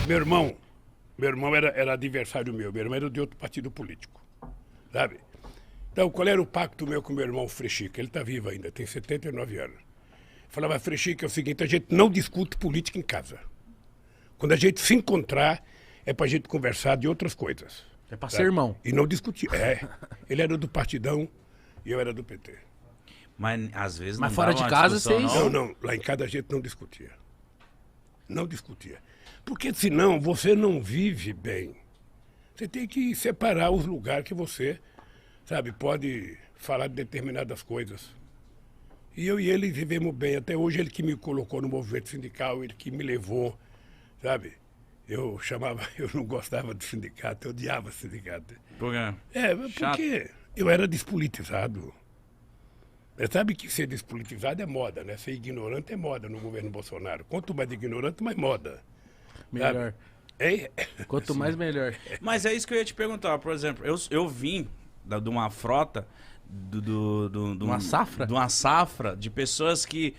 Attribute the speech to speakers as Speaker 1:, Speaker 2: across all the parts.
Speaker 1: Meu irmão era adversário meu era de outro partido político, sabe? Então, qual era o pacto meu com meu irmão Frechica? Ele está vivo ainda, tem 79 anos. Falava, Frechica, é o seguinte, a gente não discute política em casa. Quando a gente se encontrar, é pra gente conversar de outras coisas.
Speaker 2: É pra ser irmão.
Speaker 1: E não discutir. Ele era do Partidão e eu era do PT.
Speaker 3: Mas às vezes
Speaker 2: Mas
Speaker 3: não
Speaker 2: fora
Speaker 3: dava
Speaker 2: de
Speaker 3: uma
Speaker 2: casa,
Speaker 3: discussão,
Speaker 2: vocês-
Speaker 1: Não, lá em casa a gente não discutia. Não discutia. Porque senão você não vive bem. Você tem que separar os lugares que você, sabe, pode falar de determinadas coisas. E eu e ele vivemos bem. Até hoje ele que me colocou no movimento sindical, ele que me levou, sabe? Eu não gostava do sindicato, eu odiava o sindicato.
Speaker 3: Por quê?
Speaker 1: Porque eu era despolitizado. Você sabe que ser despolitizado é moda, né? Ser ignorante é moda no governo Bolsonaro. Quanto mais ignorante, mais moda.
Speaker 2: Melhor.
Speaker 1: É,
Speaker 2: Quanto mais, melhor.
Speaker 3: Mas é isso que eu ia te perguntar. Por exemplo, eu vim de uma frota,
Speaker 2: Uma safra?
Speaker 3: De uma safra de pessoas que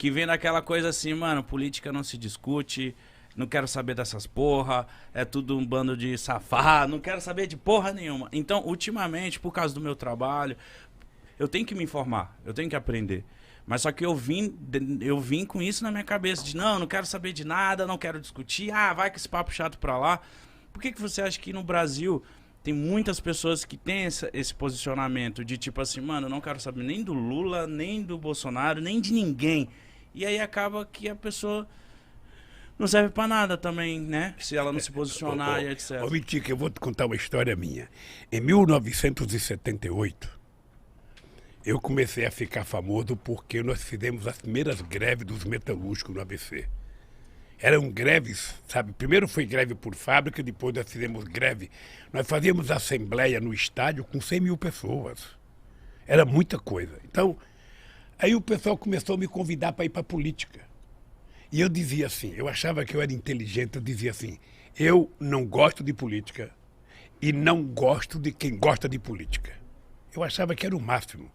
Speaker 3: vêm naquela coisa assim, mano, política não se discute, não quero saber dessas porra, é tudo um bando de safado, não quero saber de porra nenhuma. Então, ultimamente, por causa do meu trabalho, eu tenho que me informar, eu tenho que aprender. Mas só que eu vim com isso na minha cabeça, de não quero saber de nada, não quero discutir, vai com esse papo chato pra lá. Por que você acha que no Brasil tem muitas pessoas que têm esse posicionamento de tipo assim, mano, eu não quero saber nem do Lula, nem do Bolsonaro, nem de ninguém. E aí acaba que a pessoa não serve pra nada também, né? Se ela não se posicionar e etc.
Speaker 1: Ô, Mitica, eu vou te contar uma história minha. Em 1978, eu comecei a ficar famoso porque nós fizemos as primeiras greves dos metalúrgicos no ABC. Eram greves, sabe? Primeiro foi greve por fábrica, depois nós fizemos greve. Nós fazíamos assembleia no estádio com 100 mil pessoas. Era muita coisa. Então, aí o pessoal começou a me convidar para ir para a política. E eu dizia assim, eu achava que eu era inteligente, eu dizia assim, eu não gosto de política e não gosto de quem gosta de política. Eu achava que era o máximo.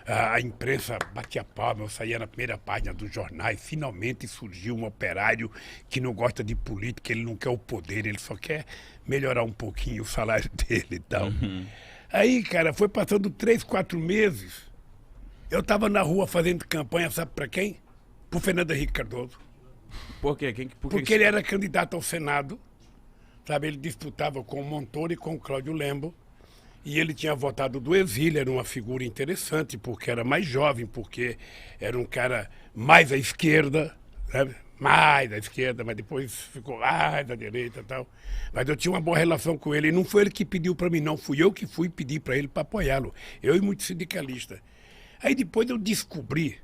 Speaker 1: A imprensa batia palma, eu saía na primeira página dos jornais, finalmente surgiu um operário que não gosta de política, ele não quer o poder, ele só quer melhorar um pouquinho o salário dele e tal. Aí, cara, foi passando 3, 4 meses, eu estava na rua fazendo campanha, sabe para quem? Pro Fernando Henrique Cardoso.
Speaker 3: Por quê?
Speaker 1: Porque ele era candidato ao Senado, sabe? Ele disputava com o Montoro e com o Cláudio Lembo. E ele tinha votado do exílio, era uma figura interessante, porque era mais jovem, porque era um cara mais à esquerda, sabe? Mais à esquerda, mas depois ficou mais à direita e tal. Mas eu tinha uma boa relação com ele, e não foi ele que pediu para mim, não. Fui eu que fui pedir para ele para apoiá-lo. Eu e muitos sindicalistas. Aí depois eu descobri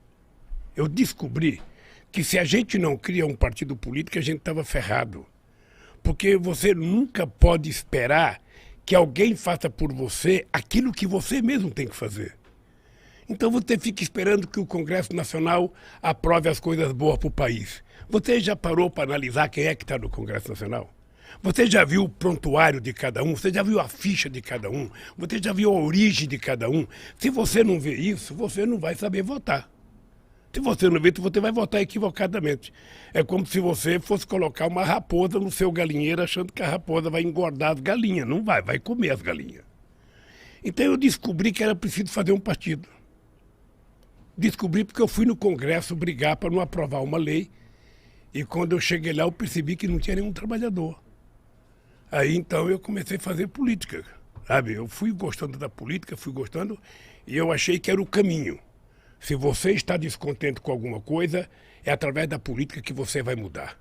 Speaker 1: que se a gente não cria um partido político, a gente estava ferrado. Porque você nunca pode esperar que alguém faça por você aquilo que você mesmo tem que fazer. Então você fica esperando que o Congresso Nacional aprove as coisas boas para o país. Você já parou para analisar quem é que está no Congresso Nacional? Você já viu o prontuário de cada um? Você já viu a ficha de cada um? Você já viu a origem de cada um? Se você não vê isso, você não vai saber votar. Se você não vê, você vai votar equivocadamente. É como se você fosse colocar uma raposa no seu galinheiro achando que a raposa vai engordar as galinhas. Não vai, vai comer as galinhas. Então eu descobri que era preciso fazer um partido. Descobri porque eu fui no Congresso brigar para não aprovar uma lei. E quando eu cheguei lá, eu percebi que não tinha nenhum trabalhador. Aí então eu comecei a fazer política, sabe? Eu fui gostando da política, e eu achei que era o caminho. Se você está descontente com alguma coisa, é através da política que você vai mudar.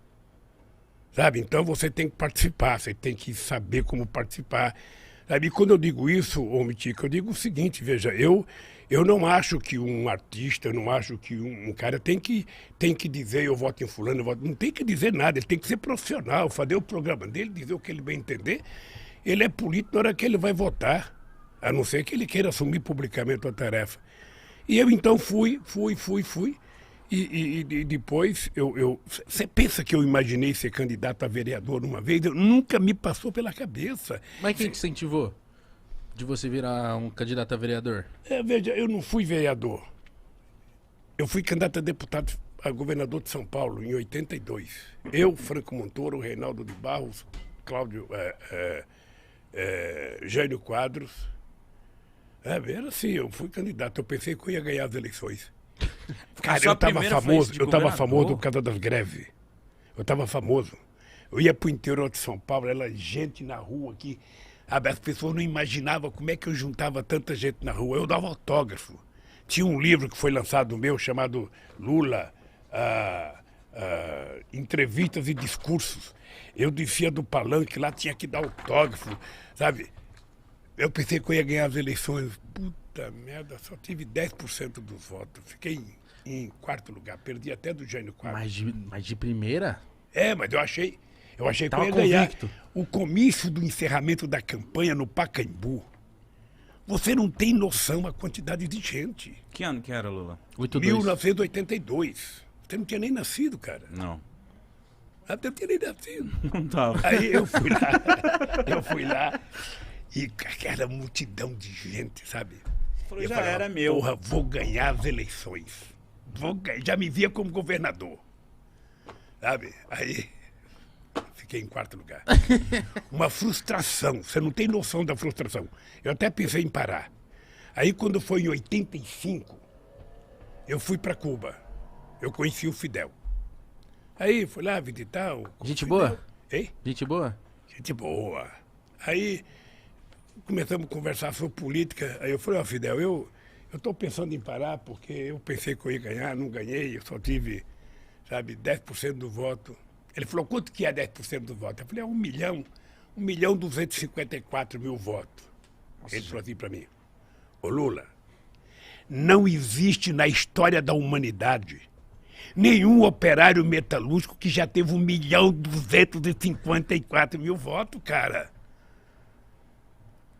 Speaker 1: Sabe? Então você tem que participar, você tem que saber como participar. Sabe? E quando eu digo isso, ô Mitica, eu digo o seguinte, veja, eu não acho que um artista, eu não acho que um cara tem que dizer eu voto em fulano, não tem que dizer nada, ele tem que ser profissional, fazer o programa dele, dizer o que ele bem entender. Ele é político na hora que ele vai votar, a não ser que ele queira assumir publicamente a tarefa. E eu então fui. E depois, você pensa que eu imaginei ser candidato a vereador uma vez? Nunca me passou pela cabeça.
Speaker 2: Mas quem te incentivou de você virar um candidato a vereador?
Speaker 1: Veja, eu não fui vereador. Eu fui candidato a deputado a governador de São Paulo em 82. Eu, Franco Montoro, Reinaldo de Barros, Cláudio, Jânio Quadros. Era assim, eu fui candidato. Eu pensei que eu ia ganhar as eleições. Cara, eu estava famoso por causa das greves. Eu estava famoso. Eu ia pro interior de São Paulo, era gente na rua aqui. As pessoas não imaginavam como é que eu juntava tanta gente na rua. Eu dava autógrafo. Tinha um livro que foi lançado meu chamado Lula, Entrevistas e Discursos. Eu descia do palanque, lá tinha que dar autógrafo, sabe? Eu pensei que eu ia ganhar as eleições. Puta merda, só tive 10% dos votos. Fiquei em quarto lugar, perdi até do Jânio Quadros.
Speaker 2: Mas de primeira?
Speaker 1: Mas eu achei que eu ia
Speaker 2: Tava
Speaker 1: ganhar.
Speaker 2: convicto.
Speaker 1: O comício do encerramento da campanha no Pacaembu. Você não tem noção da quantidade de gente.
Speaker 3: Que ano que era, Lula?
Speaker 2: 82.
Speaker 1: 1982. Você não tinha nem nascido, cara.
Speaker 3: Não.
Speaker 1: Até eu tinha nem nascido.
Speaker 3: Não tava.
Speaker 1: Aí eu fui lá e aquela multidão de gente, sabe?
Speaker 3: Falei,
Speaker 1: Eu
Speaker 3: já
Speaker 1: falava,
Speaker 3: era meu.
Speaker 1: Porra, vou ganhar as eleições. Já me via como governador. Sabe? Aí fiquei em quarto lugar. Uma frustração. Você não tem noção da frustração. Eu até pensei em parar. Aí quando foi em 85, eu fui para Cuba. Eu conheci o Fidel. Aí fui lá visitar o
Speaker 2: Gente
Speaker 1: Fidel.
Speaker 2: boa?
Speaker 1: Hein?
Speaker 2: Gente boa?
Speaker 1: Gente boa. Aí começamos a conversar sobre política. Aí eu falei, ó, Fidel, eu estou pensando em parar porque eu pensei que eu ia ganhar, não ganhei, eu só tive, sabe, 10% do voto. Ele falou, quanto que é 10% do voto? Eu falei, 1.254.000 votos. Ele falou assim para mim, ô Lula, não existe na história da humanidade nenhum operário metalúrgico que já teve 1.254.000 votos, cara.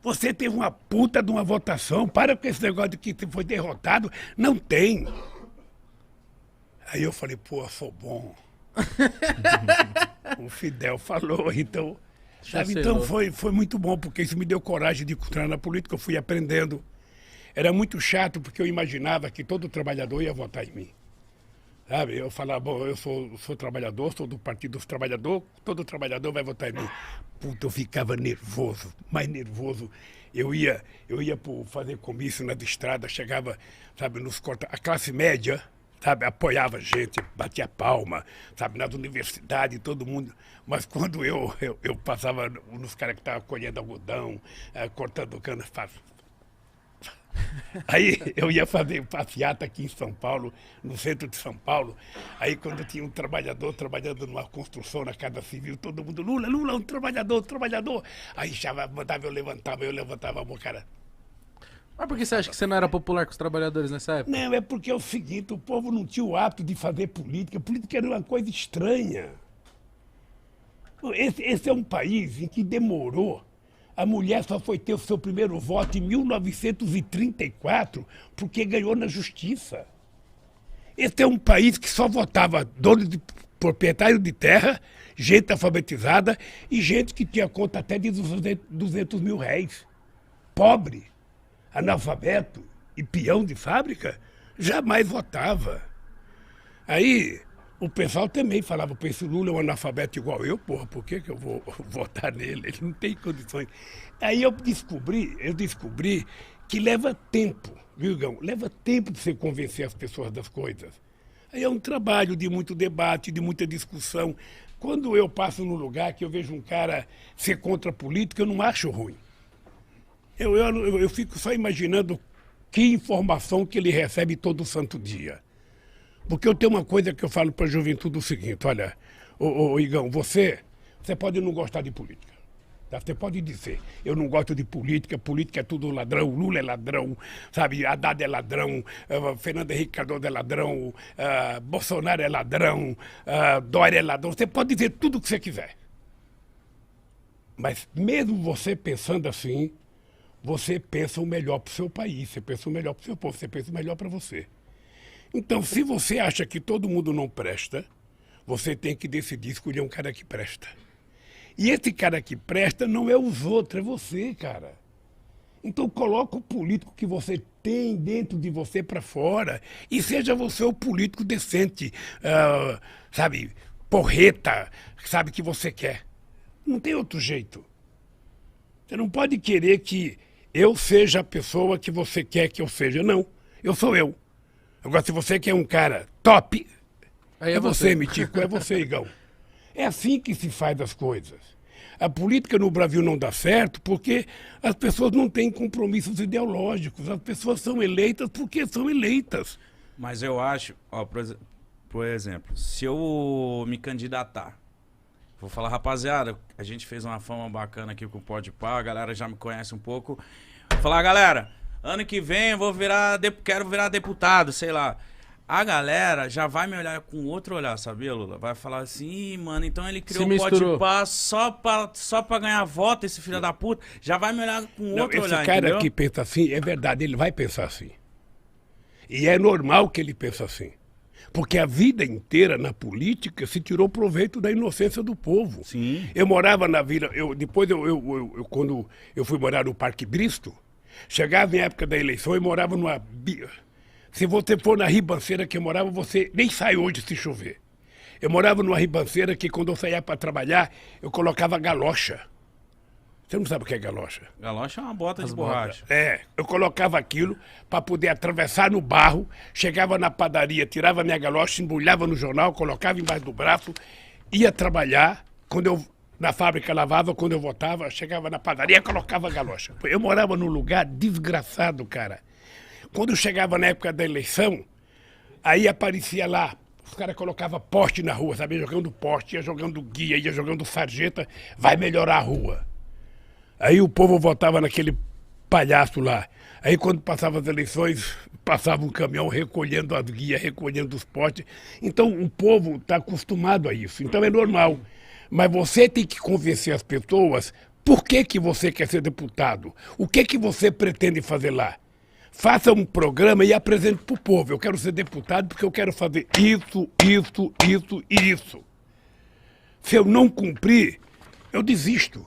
Speaker 1: Você teve uma puta de uma votação. Para com esse negócio de que você foi derrotado. Não tem. Aí eu falei, pô, eu sou bom. O Fidel falou, então... Sabe, então foi muito bom, porque isso me deu coragem de entrar na política. Eu fui aprendendo. Era muito chato, porque eu imaginava que todo trabalhador ia votar em mim. Sabe? Eu falava, bom, eu sou trabalhador, sou do Partido dos Trabalhadores, todo trabalhador vai votar em mim. Puta, eu ficava nervoso, mais nervoso. Eu ia fazer comício nas estradas, chegava, sabe, nos corta. A classe média, sabe, apoiava a gente, batia palma, sabe, nas universidades, todo mundo. Mas quando eu passava nos caras que estavam colhendo algodão, cortando cana, aí eu ia fazer passeata aqui em São Paulo, no centro de São Paulo. Aí quando tinha um trabalhador trabalhando numa construção na Casa Civil, todo mundo, Lula, um trabalhador. Aí já mandava, eu levantava a mão, cara.
Speaker 2: Mas por que você acha que você não era popular com os trabalhadores nessa época?
Speaker 1: Não, é porque é o seguinte, o povo não tinha o hábito de fazer política. Política era uma coisa estranha. Esse é um país em que demorou. A mulher só foi ter o seu primeiro voto em 1934 porque ganhou na justiça. Esse é um país que só votava dono de proprietário de terra, gente alfabetizada e gente que tinha conta até de 200 mil réis. Pobre, analfabeto e peão de fábrica jamais votava. Aí o pessoal também falava, pô, esse Lula é um analfabeto igual eu, porra, por que eu vou votar nele? Ele não tem condições. Aí eu descobri que leva tempo, viu, Gão? Leva tempo de você convencer as pessoas das coisas. Aí é um trabalho de muito debate, de muita discussão. Quando eu passo num lugar que eu vejo um cara ser contra a política, eu não acho ruim. Eu fico só imaginando que informação que ele recebe todo santo dia. Porque eu tenho uma coisa que eu falo para a juventude o seguinte, olha, ô Igão, você pode não gostar de política. Tá? Você pode dizer, eu não gosto de política, política é tudo ladrão, Lula é ladrão, sabe, Haddad é ladrão, Fernando Henrique Cardoso é ladrão, Bolsonaro é ladrão, Dória é ladrão. Você pode dizer tudo o que você quiser. Mas mesmo você pensando assim, você pensa o melhor para o seu país, você pensa o melhor para o seu povo, você pensa o melhor para você. Então, se você acha que todo mundo não presta, você tem que decidir escolher um cara que presta. E esse cara que presta não é os outros, é você, cara. Então coloca o político que você tem dentro de você para fora e seja você o político decente, sabe, porreta, sabe, que você quer. Não tem outro jeito. Você não pode querer que eu seja a pessoa que você quer que eu seja. Não, eu sou eu. Agora, se você quer um cara top,
Speaker 2: Aí
Speaker 1: é você, Mitico, é você, Igão. É assim que se faz as coisas. A política no Brasil não dá certo porque as pessoas não têm compromissos ideológicos. As pessoas são eleitas porque são eleitas.
Speaker 3: Mas eu acho, ó, por exemplo, se eu me candidatar, vou falar, rapaziada, a gente fez uma fama bacana aqui com o Podpah, a galera já me conhece um pouco. Vou falar, galera, ano que vem eu vou quero virar deputado, sei lá. A galera já vai me olhar com outro olhar, sabia, Lula? Vai falar assim, ih, mano, então ele criou o Podpah só pra ganhar voto, esse filho da puta. Já vai me olhar com outro olhar,
Speaker 1: esse cara
Speaker 3: entendeu?
Speaker 1: que pensa assim, é verdade, ele vai pensar assim. E é normal que ele pense assim. Porque a vida inteira na política se tirou proveito da inocência do povo.
Speaker 3: Sim.
Speaker 1: Eu morava na vila, quando eu fui morar no Parque Bristo, chegava em época da eleição, eu morava numa... Se você for na ribanceira que eu morava, você nem sai hoje se chover. Eu morava numa ribanceira que quando eu saía para trabalhar, eu colocava galocha. Você não sabe o que é galocha?
Speaker 3: Galocha é uma bota de borracha.
Speaker 1: Eu colocava aquilo para poder atravessar no barro, chegava na padaria, tirava minha galocha, embrulhava no jornal, colocava embaixo do braço, ia trabalhar, na fábrica lavava, quando eu voltava, chegava na padaria, colocava a galocha. Eu morava num lugar desgraçado, cara. Quando eu chegava na época da eleição, aí aparecia lá, os caras colocavam poste na rua, sabe? Jogando poste, ia jogando guia, ia jogando sarjeta, vai melhorar a rua. Aí o povo votava naquele palhaço lá. Aí quando passavam as eleições, passava um caminhão recolhendo as guias, recolhendo os postes. Então o povo está acostumado a isso, então é normal. Mas você tem que convencer as pessoas por que você quer ser deputado. O que você pretende fazer lá. Faça um programa e apresente para o povo. Eu quero ser deputado porque eu quero fazer isso, isso, isso e isso. Se eu não cumprir, eu desisto.